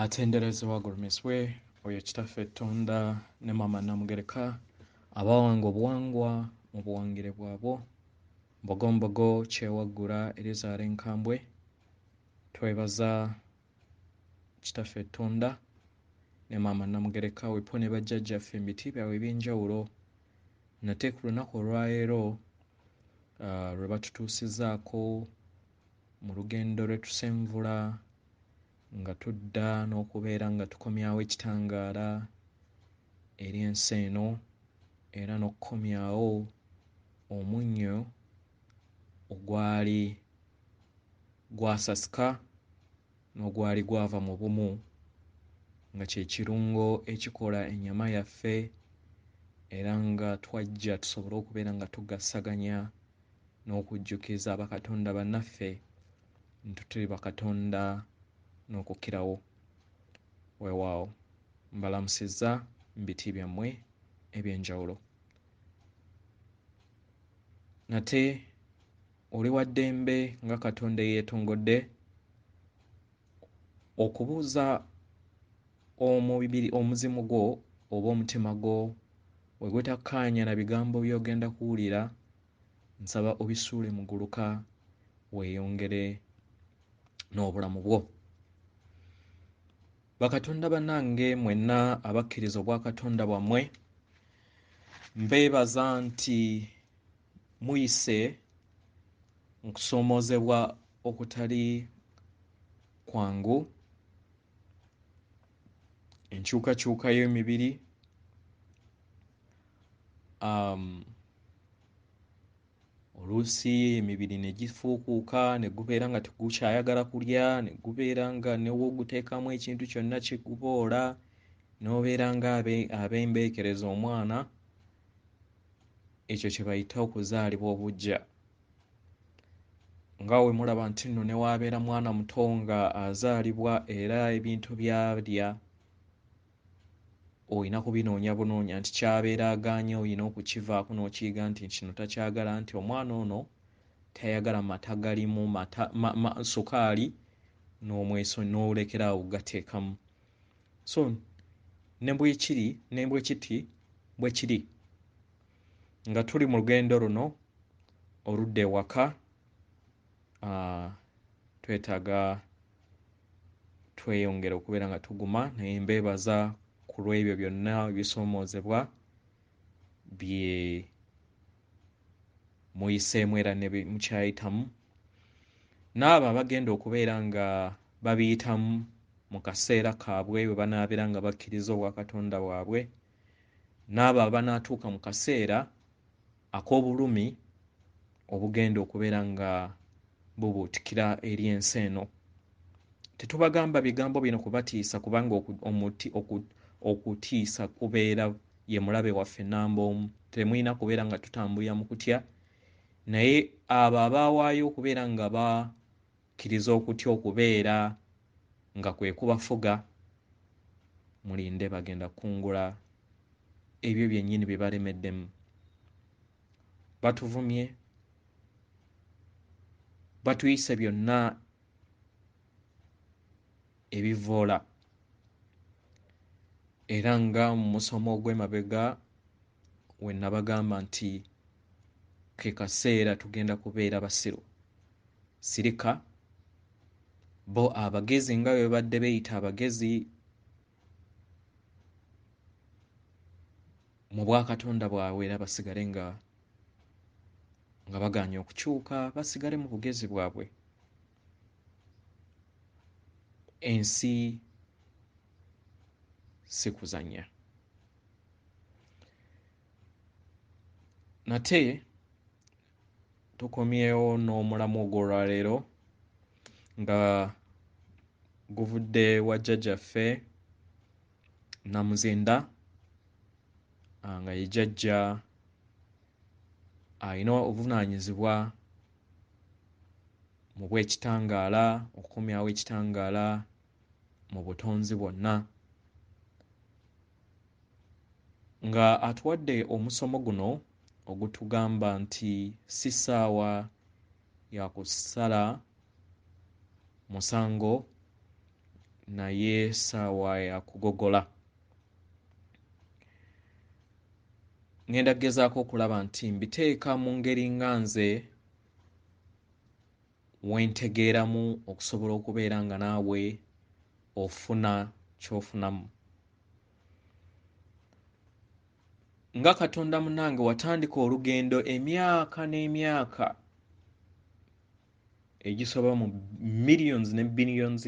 Atenderezebwa agulumiswe oyo kitaffe Tonda ne Maama Namugereka abawanga obuwangwa mu buwangire bwabwo mbogombogo kyewaggula Erizaala enkambwe twebaza kitaffe Tonda ne Maama Namugereka wepo ne bajjajjaffe mu biti byabwe eby'enjawulo nate ku lunaku olwaleero lwe batutuusizaako mu lugendo lwe tusenvula nga tudda n'okubeera nga tukomyawo ekitangaala eri ensi eno era n'okukomyawo omunnyo ogwali gwasasika n'ogwali gwava mu bumu nga kye kirungo ekikola ennyama yaffe era nga twajja tusobole okubeera nga tugassaganya n'okujjukiza bakatonda bannaffe nti tuli bakatonda n'okukkirawo. Weewaawo mbalamusizza mu biti byammwe eby'enjawulo. Nate oli wa ddembe nga Katonda eyeetongodde okubuuza omuzimu gwo oba omutima gwo we gutakkaanya na bigambo by'ogenda kuwulira, nsaba obisuule mu gguluka weeyongere n'obulamu bwo. Bakatonda bannange mwenna abakkiriza obwakatonda bwammwe, mbeebaza nti muyise mu kusoomoozebwa okutali kwangu, enkyukakyuka y'emibiri, oluusi emibiri ne gifuukuuka ne gubeera nga tegukyayagala kulya, ne gubeera nga ne w'oguteekamu ekintu kyonna kikuboola, n'obeera nga abembeekereza omwana. Ekyo kye bayita okuzaalibwa obuggya. Nga bwe mulaba nti nno ne waabeera mwana muto nga azaalibwa era ebintu by'alya oyina kubinoonya bunoonya nti ky'abeera agaanye oyina okukivaako n'okiyiga nti kino takyagala, nti omwana ono tayagala mata galimu sukaali, n'olekeraawo gateekamu. So ne bwe kiri nga tuli mu lugendo luno oludda ewaka, twetaaga tweyongera okubeera nga tuguma, naye mbeebaza ku lw'ebyo byonna ebisoomoozebwa bye muyiseemu era ne bye mukyayitamu, n'abo abagenda okubeera nga babiyitamu mu kaseera kaabwe bwe banaabeera nga bakkiriza obwakatonda bwabwe, n'abo abanaatuuka mu kaseera ak'obulumi obugenda okubeera nga bubuutikira eri ensi eno. Tetubagamba bigambo bino kubatiisa kubanga okutiisa kubeera ye mulabe waffe nnamba omu. Temulina kubeera nga tutambulira mu kutya, naye abo abaawaayo okubeera nga bakkiriza okutya okubeera nga kwe kubafuga, mulinde bagenda kukungula ebyo byennyini bye balemeddemu. Batuvumye, batuyise byonna ebivoola, era nga mu musomo ogw'emabega we nabagamba nti ke kaseera tugenda kubeera basiru. Sirika bo abagezi nga bwe badde beeyita abagezi mu bwakatonda bwabwe, era basigale nga bagaanye okukyuka, basigale mu bugezi bwabwe. Ensi si kuzannya. Nate tukomyewo n'omulamu ogw'olwaleero nga guvudde wa jjajjaffe Namuzinda, nga ye jjajja alina obuvunaanyizibwa mu bw'ekitangaala, okukomyawo ekitangaala mu butonzi bwonna, nga atuwadde omusomo guno ogutugamba nti si ssaawa ya kusala musango naye Ssaawa ya Kugogola. Ngenda gezaako okulaba nti mbiteeka mu ngeri nga nze wentegeeramu okusobola okubeera nga naawe ofuna ky'ofunamu. Nga Katonda munnange watandika olugendo emyaka n'emyaka egisoba mu millions ne billions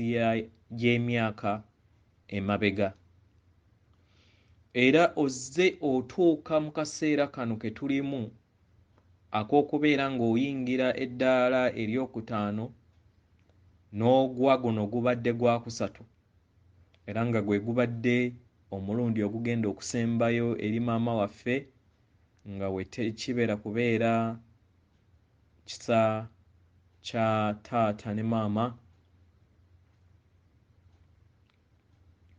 y'emyaka emabega, era ozze otuuka mu kaseera kano ke tulimu ak'okubeera ng'oyingira eddaala eryokutaano n'ogwa guno gubadde gwa kusatu, era nga gwe gubadde omulundi ogugenda okusembayo eri maama waffe nga we tekibeera kubeera kisa kya taata ne maama.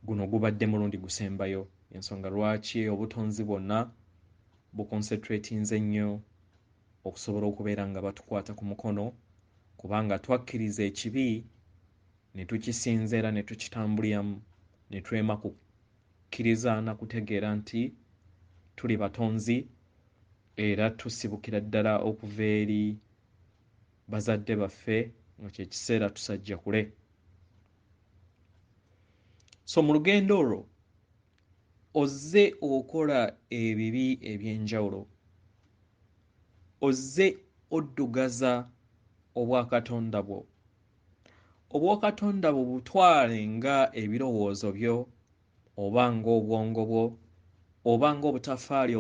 Guno gubadde mulundi gusembayo, ensonga lwaki obutonzi bwonna buconcentratinze nnyo okusobola okubeera nga batukwata ku mukono, kubanga twakkiriza ekibi ne tukisinza era ne tukitambuliramu, ne twema kukkiriza na kutegeera nti tuli batonzi era tusibukira ddala okuva eri bazadde baffe nga kye kiseera tusajja kule. So mu lugendo olwo ozze okola ebibi eby'enjawulo, ozze oddugaza obwakatonda bwo, obwakatonda bwo butwale nga ebirowoozo byo oba ng'obwongo bwo oba ng'obutafaali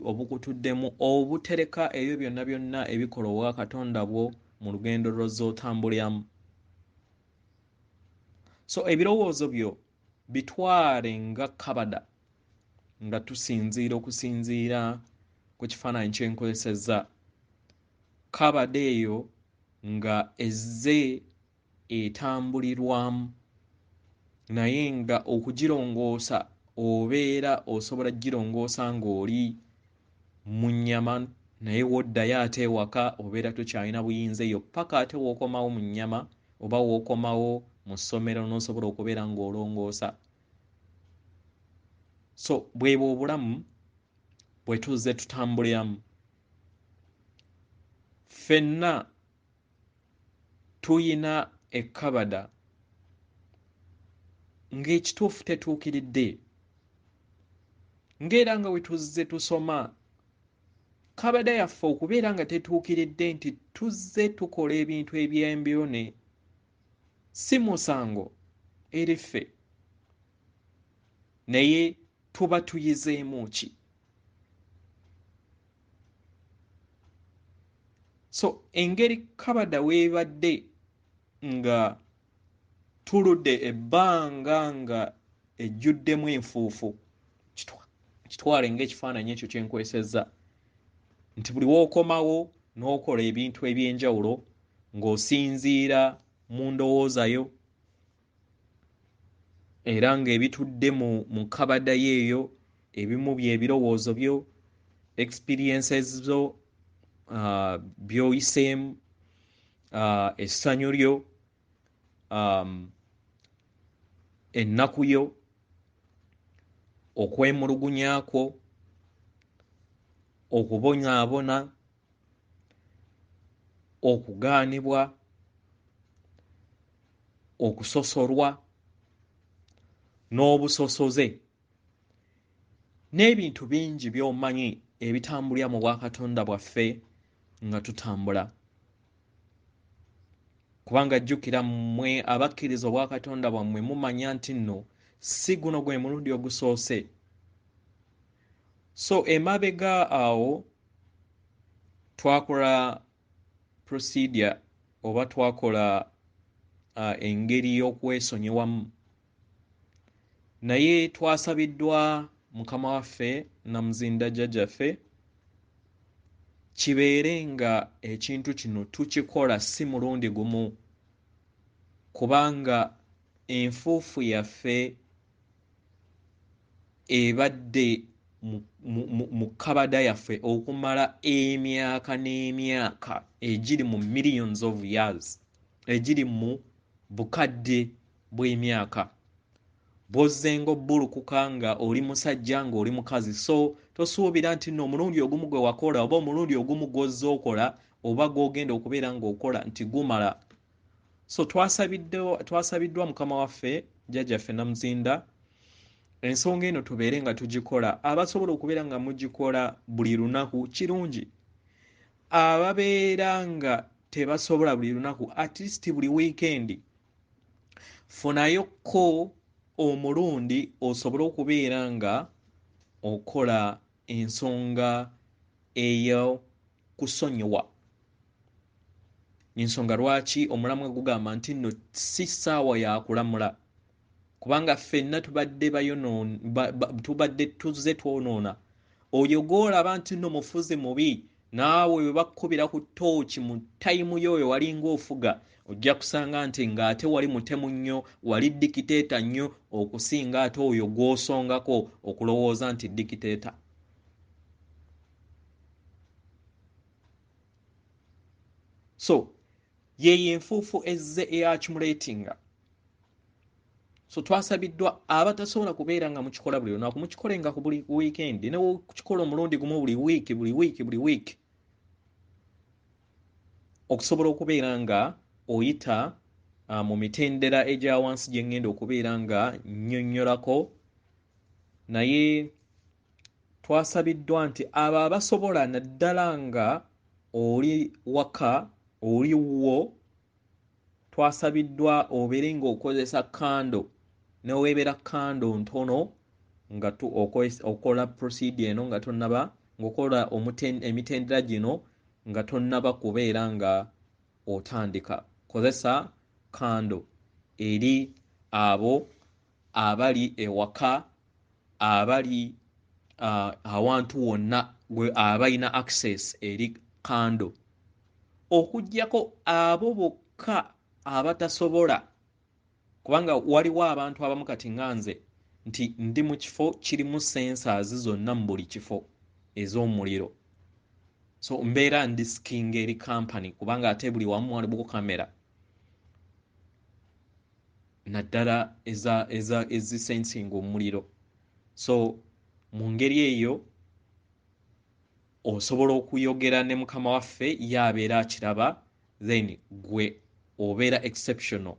obukutuddemu, obutereka ebyo byonna byonna ebikola obwakatonda bwo mu lugendo lw'ozze otambuliramu. So ebirowoozo byo bitwale nga kabada nga tusinziira okusinziira ku kifaananyi kye nkozesezza. Kabada eyo nga ezze etambulirwamu naye nga okugirongoosa obeera osobola girongoosa ng'oli mu nnyama, naye woddayo ate ewaka obeera tokyalina buyinza eyo paka ate w'okomawo mu nnyama oba w'okomawo mu ssomero n'osobola okubeera ng'olongoosa. So bwebwo obulamu bwe tuzze tutambuliramu. Ffenna tuyina ekkabada ng'ekituufu tetuukiridde, ng'era nga we tuzze tusoma kabada yaffe okubeera nga tetuukiridde nti tuzze tukola ebintu eby'embyone, si musango eri ffe, naye tuba tuyizeemu ki? So engeri kabada weebadde nga tuludde ebbanga nga ejjuddemu enfuufu, kitwale ng'ekifaananyi ekyo kye nkwesezza, nti buli w'okomawo n'okola ebintu eby'enjawulo ng'osinziira mu ndowooza yo era ng'ebitudde mu kabada yeeyo ebimu by'ebirowoozo byo, experiences zo, by'oyiseemu, essanyu lyo, ennaku yo, okwemulugunya kwo, okubonyaabona, okugaanibwa, okusosolwa n'obusosoze n'ebintu bingi by'omanyi ebitambulira mu bwakatonda bwaffe nga tutambula. Kubanga jjukira mmwe abakkiriza obwakatonda bwammwe mumanya nti nno si guno gwe mulundi ogusoose. So emabega awo twakola procedure oba twakola engeri y'okwesonyiwamu, naye twasabiddwa Mukama waffe Namuzinda Jjajjaffe kibeere nga ekintu kino tukikola si mulundi gumu, kubanga enfuufu yaffe ebadde mu kabada yaffe okumala emyaka n'emyaka egiri mu millions of years, egiri mu bukadde bw'emyaka. bw'ozzenga obbulukuka nga oli musajja nga oli mukazi, so tosuubira nti nno omulundi ogumu gwe wakola oba omulundi ogumu gw'ozze okola oba gw'ogenda okubeera ng'okola nti gumala. So twasabiddwa mukama waffe jjajjaffe Namuzinda ensonga eno tubeere nga tugikola. Abasobola okubeera nga mugikola buli lunaku kirungi, ababeera nga tebasobola buli lunaku, at least buli weekend funayokko omulundi osobole okubeera nga okola ensonga eyo kusonyiwa. Ensonga lwaki omulamwa gugamba nti nno si ssaawa yakulamula, kubanga ffenna tubadde tubadde tuzze twonoona. Oyo gw'olaba nti nno mufuzi mubi, naawe we bakkubira ku ttooki mu tayimu y'oyo walinga ofuga, ojja kusanga nti ng'ate wali mutemu nnyo, wali dikiteeta nnyo okusinga ate oyo gw'osongako okulowooza nti dikiteeta. So yeyo enfuufu ezze eyaccumulatinga. So twasabiddwa abatasobola kubeera nga mukikola buli lunaku mukikolenga ku buli weekend, ne kukikola omulundi gumu buli wiiki, okusobola okubeera nga oyita mu mitendera egya wansi gye ngenda okubeera nga nnyonnyolako. Naye twasabiddwa nti abo abasobola naddala nga oli waka oli wo, twasabiddwa obeere ng'okozesa kando, neweebera kando ntono nga okola procedure eno nga tonnaba ng'okola emitendera gino nga tonnaba kubeera nga otandika. Kozesa kando eri abo abali ewaka, abali awantu wonna abalina access eri kando, okuggyako abo bokka abatasobola, kubanga waliwo abantu abamu kati nganze nti ndi mu kifo kirimu sensors zonna mu buli kifo ez'omuliro, so mbeera ndi skinga eri company kubanga ate buli wamu waliwo kamera naddala ezisensinga omuliro. So mu ngeri eyo osobola okuyogera ne mukama waffe yabeera akiraba, then gwe obeera exceptional.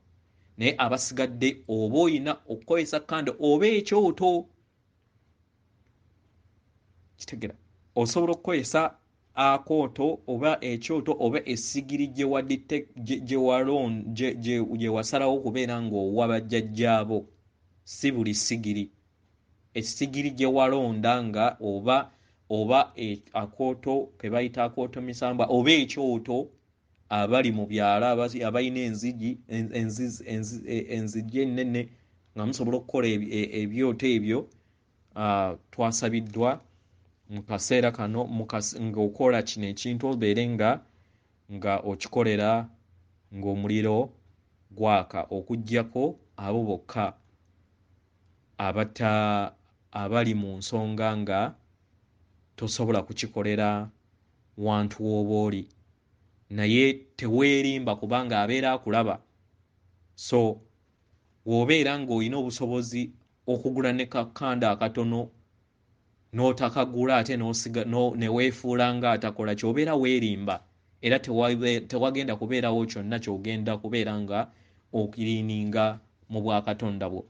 Naye abasigadde oba oyina okukozesa kando oba ekyoto, kitegera osobola okukozesa akooto oba ekyoto oba essigiri gye wasalawo okubeera ng'owa bajjajjaabo. Si buli ssigiri, essigiri gye walonda nga oba akooto ke bayita akooto misambwa oba ekyoto, abali mu byalo abalina enzigi ennene nga musobola okukola ebyoto ebyo. Twasabiddwa mu kaseera kano ng'okola kino ekintu obeere nga okikolera ng'omuliro gwaka, okuggyako abo bokka abali mu nsonga nga tosobola kukikolera wantu w'oba oli, naye teweerimba kubanga abeera akulaba. So bw'obeera ng'olina obusobozi okugula ne kakanda akatono n'otakagula ate ne weefuula nga atakola ky'obeera weerimba, era tewagenda kubeerawo kyonna ky'ogenda kubeera nga okiriininga mu bwakatonda bwo.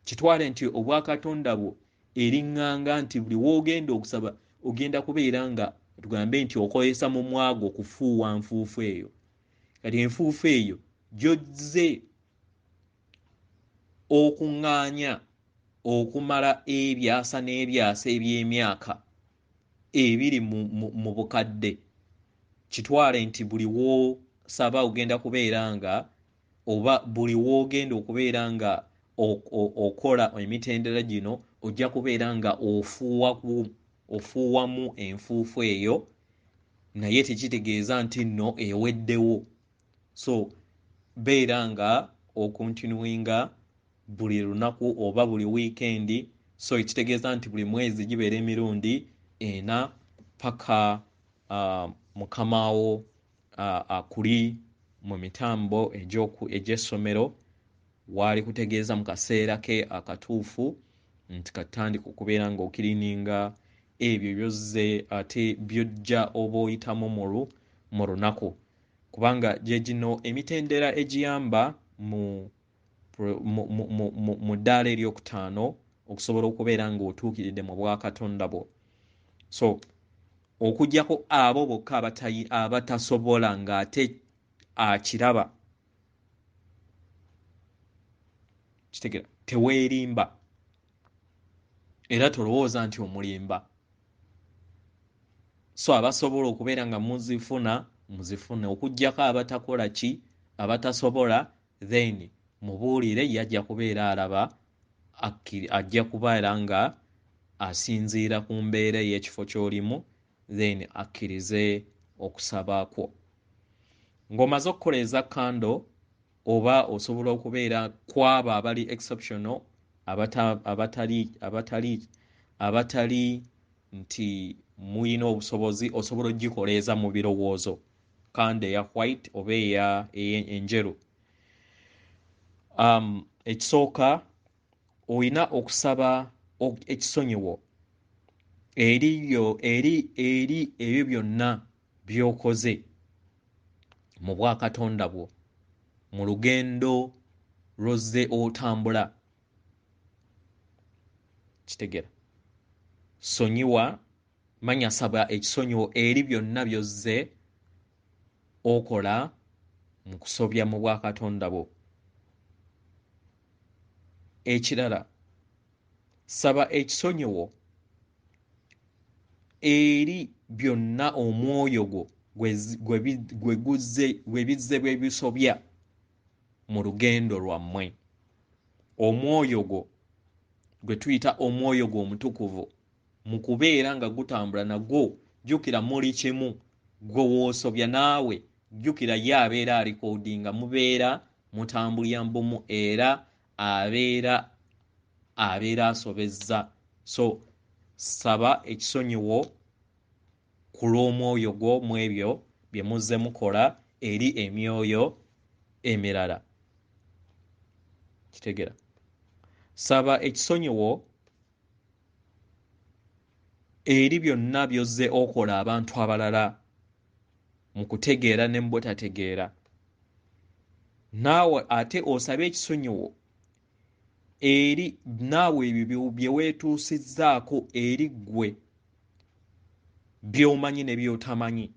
Kitwale nti obwakatonda bwo eriŋŋanga nti buli w'ogenda okusaba ogenda kubeera nga tugambe nti okozesa mu mwago kufuuwa nfuufu eyo. Kati enfuufu eyo gy'ozze okuŋŋaanya okumala ebyasa n'ebyasa eby'emyaka ebiri mu bukadde. Kitwale nti buli w'osaba ogenda kubeera nga oba buli w'ogenda okubeera nga okola emitendera gino ojja kubeera nga ofuuwamu enfuufu eyo, naye tekitegeeza nti nno eweddewo. So beera nga okontinuinga buli lunaku oba buli weekend. So ekitegeeza nti buli mwezi gibeera emirundi 4 paka mukamawo akuli mu mitambo egy'essomero wali kutegeeza mu kaseera ke akatuufu nti katandika okubeera ng'okirininga ebyo byozze ate byojja oba oyitamu mu lunaku kubanga gye gino emitendera egiyamba mu ddaala eryokutaano okusobola okubeera ng'otuukiridde mu bwakatonda bwo. So okuggyako abo bokka abatasobola ng'ate akiraba kitegera teweerimba era tolowooza nti omulimba. So abasobola okubeera nga muzifuna okuggyako abatakola ki abatasobola then mubuulire yajja kubeera alaba ajja kubeera nga asinziira ku mbeera ey'ekifo ky'olimu then akkirize okusaba kwo. Ng'omaze okukola eza kando oba osobola okubeera kwabo abali exceptional abatali nti muyina obusobozi osobola ogikoleeza mu birowoozo kando eya white oba enjeru. Ekisooka oyina okusaba ekisonyiwo eri ebyo byonna by'okoze mu bwakatonda bwo mu lugendo lwozze otambula. Kitegera sonyiwa manya saba ekisonyiwo eri byonna byozze okola mu kusobya mu bwakatonda bwo. Ekirala saba ekisonyiwo eri byonna omwoyo gwo gwe bizze bwe bisobya mu lugendo lwammwe. Omwoyo gwo gwe tuyita omwoyo gwo omutukuvu mu kubeera nga gutambula nagwo jjukira muli kimu gwe woosobya naawe jjukira ye abeera alikodinga mubeera mutambulira mbumu era abeera asobezza. So saba ekisonyiwo ku lw'omwoyo gwo mu ebyo bye muzze mukola eri emyoyo emirala. Kitegera saba ekisonyiwo eri byonna byozze okola abantu abalala mu kutegeera ne mu butategeera. Naawe ate osabe ekisonyiwo eri naawe ebyo bye weetuusizzaako eri ggwe by'omanyi ne by'otamanyi.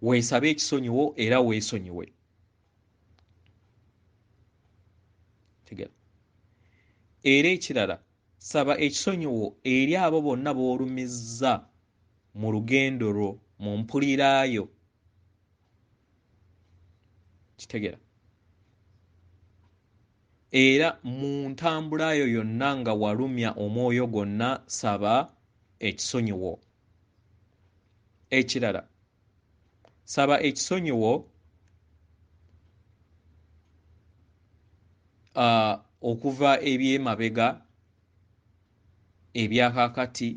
Weesabe ekisonyiwo era weesonyiwe. Era ekirala saba ekisonyiwo eri abo bonna b'olumizza mu lugendo lwo mu mpuliraayo. Kitegera era mu ntambulayo yonna nga walumya omwoyo gwonna saba ekisonyiwo. Ekirala saba ekisonyiwo okuva eby'emabega ebyakakati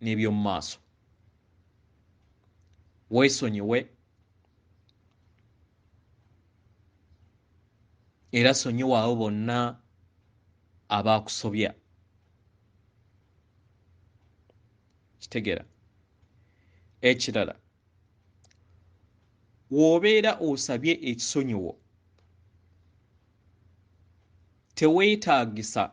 n'eby'omu maaso. Weesonyiwe era sonyiwa abo bonna abaakusobya. Kitegera ekirala w'obeera osabye ekisonyiwo teweetaagisa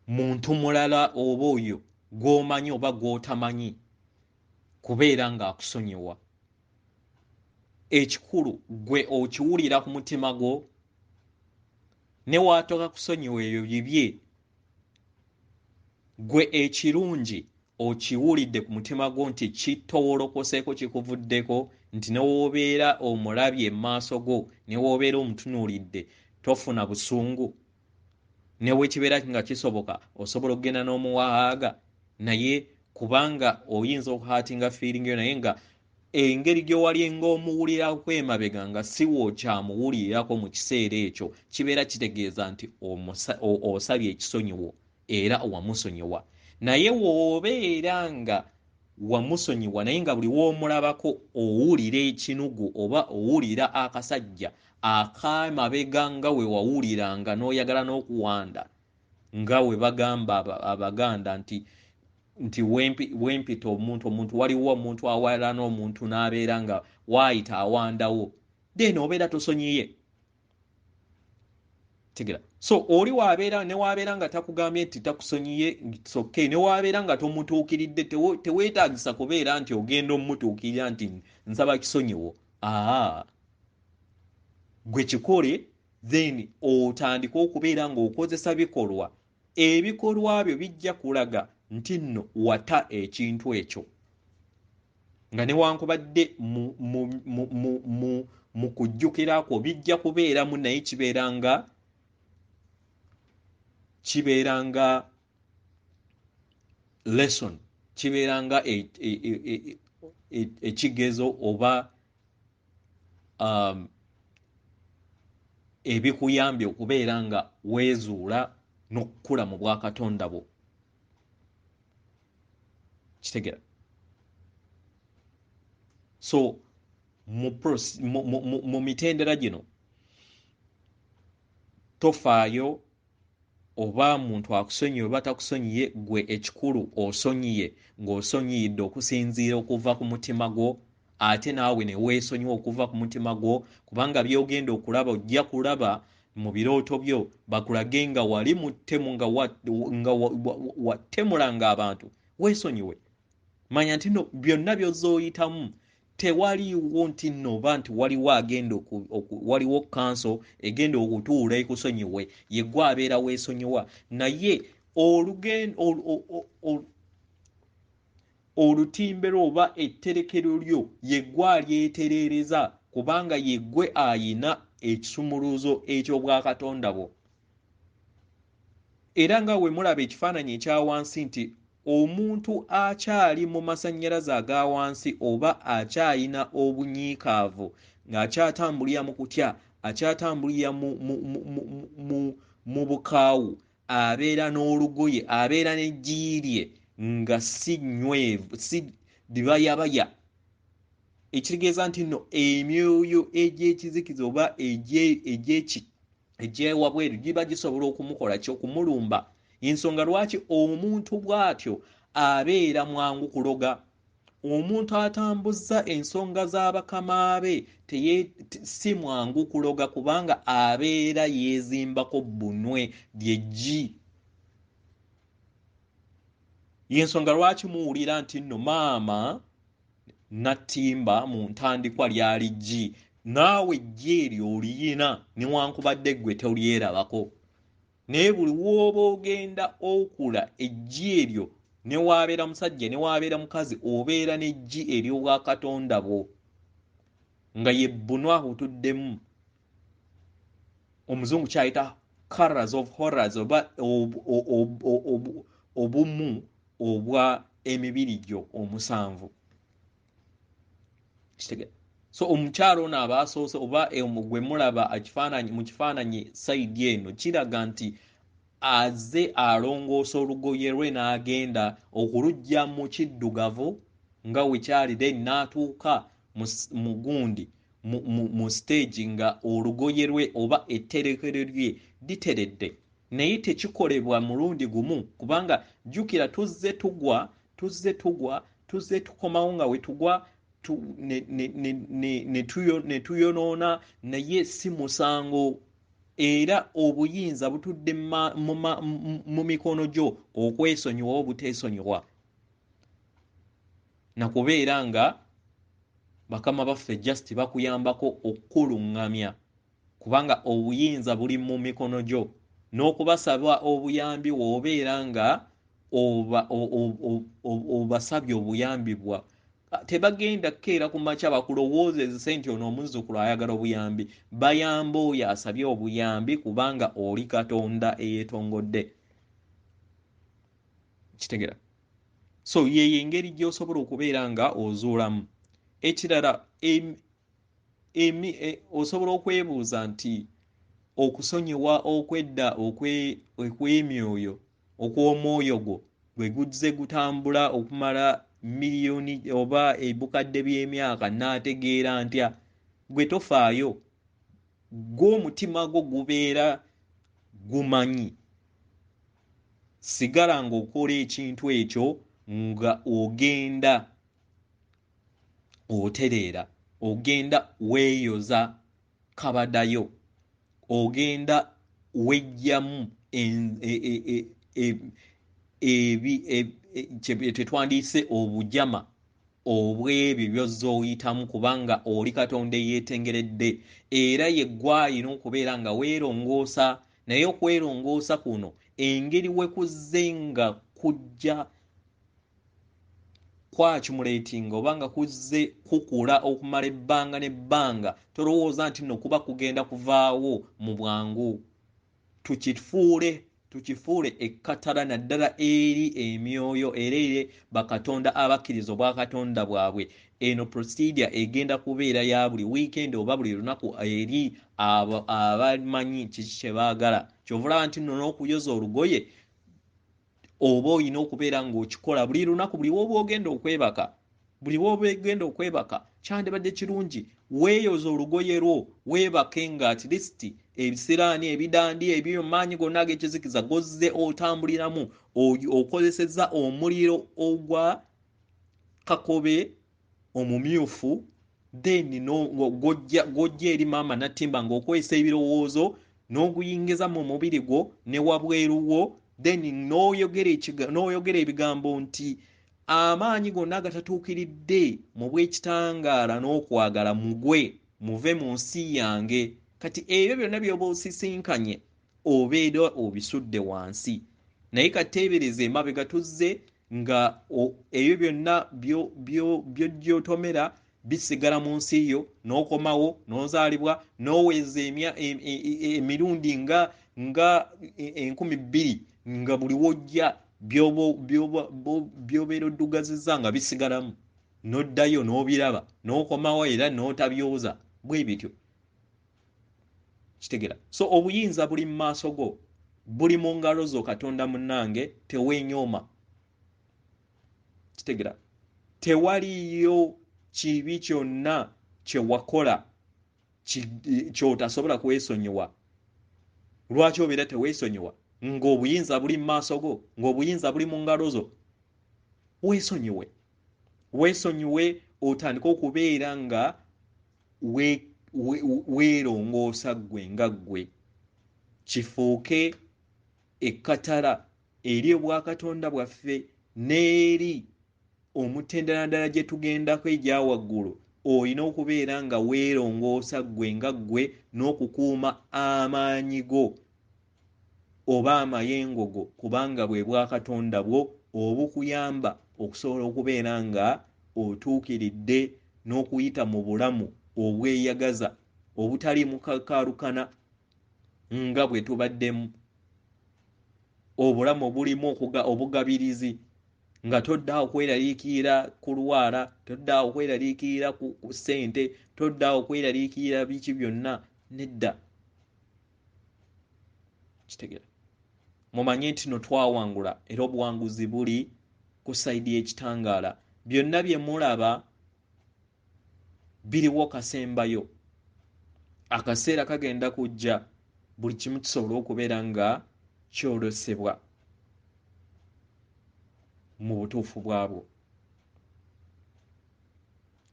muntu mulala oba oyo gw'omanyi oba gw'otamanyi kubeera ng'akusonyiwa. Ekikulu gwe okiwulira ku mutima gwo ne waatoka kusonyiwa ebyo bibye gwe ekirungi okiwulidde ku mutima gwo nti kitowolokoseeko kikuvuddeko nti ne w'obeera omulabye maaso go ne w'obeera omutunuulidde tofuna busungu ne wekibeera nga kisoboka osobola okugenda n'omuwaaga naye kubanga oyinza okuhaatinga feeling yo naye nga engeri gy'owali ng'omuwulirako emabega nga si wokyamuwulirirako mu kiseera ekyo kibeera kitegeeza nti osabye ekisonyiwo era wamusonyiwa. Naye w'obeera nga wamusonyiwa naye nga buli w'omulabako owulira ekinugu oba owulira akasajja akamabega nga we wawuliranga n'oyagala n'okuwanda nga we bagamba abaganda nti wempita omuntu waliwo omuntu awalala n'omuntu n'abeera nga waayita awandawo then obeera tosonyiye. Tegera. So oli wabeera nga takugambye nti takusonyiye okay, ne wabeera nga tomutuukiridde teweetaagisa kubeera nti ogenda omutuukirira nti nsaba kisonyiwo. Gwe kikole then otandika okubeera ng'okozesa ebikolwa byo bijja kulaga nti nno wata ekintu ekyo nga newankubadde mu kujjukirako bijja kubeeramu naye kibeeranga lesson, kibeeranga ekigezo oba ebikuyambye okubeera nga weezuula n'okukula mu bwakatonda bwo. Kitegera. So mu mitendera gino tofaayo oba muntu akusonyiye oba takusonyiye, gwe ekikulu osonyiye ng'osonyiyidde okusinziira okuva ku mutima gwo, ate naawe ne weesonyiwa okuva ku mutima gwo, kubanga by'ogenda okulaba ojja kulaba mu birooto byo bakulage nga wali muttemu nga wattemulanga abantu. Weesonyiwe, manya nti no byonna by'ozooyitamu tewaliwo nti nno oba nti waliwo kanso egenda okutuula ekusonyiwe, yeggwe abeera weesonyiwa, naye olutimbe lwo oba etterekero lyo yeggwe alyetereereza, kubanga yeggwe ayina ekisumuluzo eky'obwakatonda bwo. Era nga we mulaba ekifaananyi ekya wansi nti omuntu akyali mu masannyalaze aga wansi oba akyalina obunyiikaavu ng'akyatambulira mu kutya, akyatambulira mu bukaawu, abeera n'olugoye, abeera n'eggi lye nga si nywevu, si libayabaya, ekitegeeza nti nno emyoyo egy'ekizikiza oba egyewabweru giba gisobola okumukola okumulimba. Ensonga lwaki omuntu bw'atyo abeera mwangu kuloga. Omuntu atambuzza ensonga z'abakama be si mwangu kuloga, kubanga abeera yeezimbako bbunwe ly'eggi. Y'ensonga lwaki muwulira nti nno maama nattimba mu ntandikwa lyali ggi, naawe eggi eryo oliyina newankubadde ggwe tolyerabako. Naye buli w'oba ogenda okula eggi eryo, ne waabeera musajja ne waabeera mukazi, obeera n'eggi ery'obwakatonda bwo nga ye bbunwa otuddemu. Omuzungu kyayita colors of horrors oba obumu obwa emibiri gyo omusanvu. Kitegera. So omukyalo ono aba asoose oba gwe mulaba mu kifaananyi sayidi eno kiraga nti aze alongoosa olugoye lwe n'agenda okuluggya mu kiddugavu nga we kyali, then n'atuuka mu gundi mu stage nga olugoye lwe oba etterekero lye literedde. Naye tekikolebwa mulundi gumu, kubanga jjukira tuzze tukomawo nga we tugwa ne tuyonoona, naye si musango. Era obuyinza butudde mu mikono gyo okwesonyiwa oba buteesonyiwa, nakubeera nga bakama baffe just bakuyambako okukuluŋŋamya, kubanga obuyinza buli mu mikono gyo. N'okubasaba obuyambi w'obeera nga obasabye obuyambi bwa tebagenda kukeera ku makya bakulowoozezese nti ono omuzzukulu ayagala obuyambi. Bayamba oyo asabye obuyambi, kubanga oli Katonda eyeetongodde. Kitegera. So yeyo engeri gy'osobola okubeera nga ozuulamu. Ekirala osobola okwebuuza nti okusonyiwa okwedda okw'emyoyo okw'omwoyo gwo bwe guzze gutambula okumala miliyoni oba ebukadde by'emyaka n'ategeera ntya gwe tofaayo gw'omutima gwo gubeera gumanyi sigala ng'okola ekintu ekyo nga ogenda otereera ogenda weeyoza kabadayo ogenda wejjamu tetwandiise obujama obw'ebyo by'ozza oyitamu kubanga oli Katonda eyeetengeredde era ye gw'alina okubeera nga weerongoosa naye okwerongoosa kuno engeri we kuzze nga kujja kwakimulating oba nga kuzze kukula okumala ebbanga n'ebbanga tolowooza nti nno kuba kugenda kuvaawo mu bwangu tukifuule ekkatala naddala eri emyoyo era eri bakatonda abakkiriza obwakatonda bwabwe eno procedure egenda kubeera ya buli weekend oba buli lunaku eri abamanyi kiki kye baagala kyovulaba nti nno n'okuyoza olugoye oba olina okubeera ng'okikola buli lunaku buli woba ogenda okwebaka kyandibadde kirungi weeyoza olugoye lwo weebake nga at least ebisiraani ebidandi ebyo maanyi gonna ag'ekizikiza gozze otambuliramu okozesezza omuliro ogwa kakobe omumyufu then gojja eri maama nattimba ng'okwesa ebirowoozo n'oguyingiza mu mubiri gwo ne wabweru wo then n'oyogera ebigambo nti amaanyi gonna agatatuukiridde mu bw'ekitangaala n'okwagala mugwe muve mu nsi yange kati ebyo byonna by'oba osisinkanye obeera obisudde wansi naye kateebereza emabega tuzze nga ebyo byonna by'ojjootomera bisigala mu Nsiiyo n'okomawo n'ozaalibwa n'oweza emirundi nga 2,000 nga buli wojja by'obeera oddugazizza nga bisigalamu n'oddayo n'obiraba n'okomawo era n'otabyoza bwe bityo kitegera so obuyinza buli mu maaso go buli mu ngalo zo Katonda munnange teweenyooma kitegera tewaliyo kibi kyonna kye wakola ky'otasobola kwesonyiwa lwaki obeera teweesonyiwa ng'obuyinza buli mu maaso go ng'obuyinza buli mu ngalo zo weesonyiwe otandike okubeera nga weerongoosa ggwe nga ggwe kifuuke ekkatala eri obwakatonda bwaffe n'eri omutendera gye tugendako egya waggulu olina okubeera nga weerongoosa ggwe nga ggwe n'okukuuma amaanyi go oba amayengo go kubanga bwe bwakatonda bwo obukuyamba okusobola okubeera nga otuukiridde n'okuyita mu bulamu obweyagaza obutali mukakaalukana nga bwe tubaddemu obulamu obulimu obugabirizi nga toddaawo kweraliikirira kulwala toddaawo kweraliikirira ku ssente toddaawo kweraliikirira biki byonna nedda kitegera mumanye nti no twawangula era obuwanguzi buli ku sayidi y'ekitangaala byonna bye mulaba biriwo kasembayo akaseera kagenda kujja buli kimu kisobola okubeera nga kyolosebwa mu butuufu bwabwo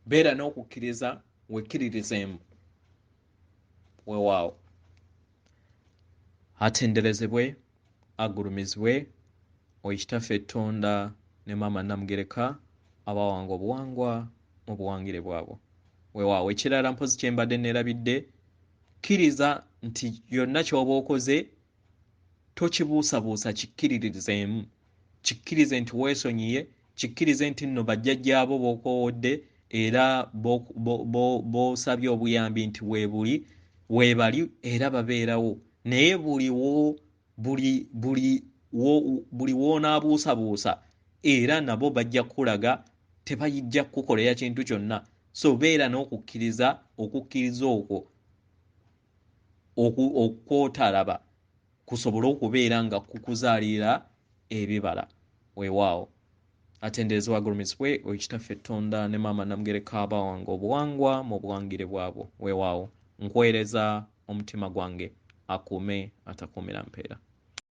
beera n'okukkiriza wekkiririzeemu weewaawo atenderezebwe agulumizibwe oyitaffe ettonda ne maama Namugereka abawanga obuwangwa mu buwangire bwabwo weewaawo ekirala mpozi kyembadde neerabidde kkiriza nti yonna ky'oba okoze tokibuusabuusa kikkiririzeemu kikkirize nti weesonyiye kikkirize nti nno bajjajjaabo b'okowodde era b'osabye obuyambi nti weebali era babeerawo naye buli w'onaabuusabuusa era nabo bajja kukulaga tebayijja kukukolera kintu kyonna so beera n'okukkiriza okukkiriza okwo okwotalaba kusobole okubeera nga kukuzaalira ebibala weewaawo atenderezebwa agulumizibwe ekitaffe Tonda ne maama Namugere Kaaba wange obuwangwa mu buwangire bwabwo weewaawo nkwereza omutima gwange akuume atakuumira mpeera.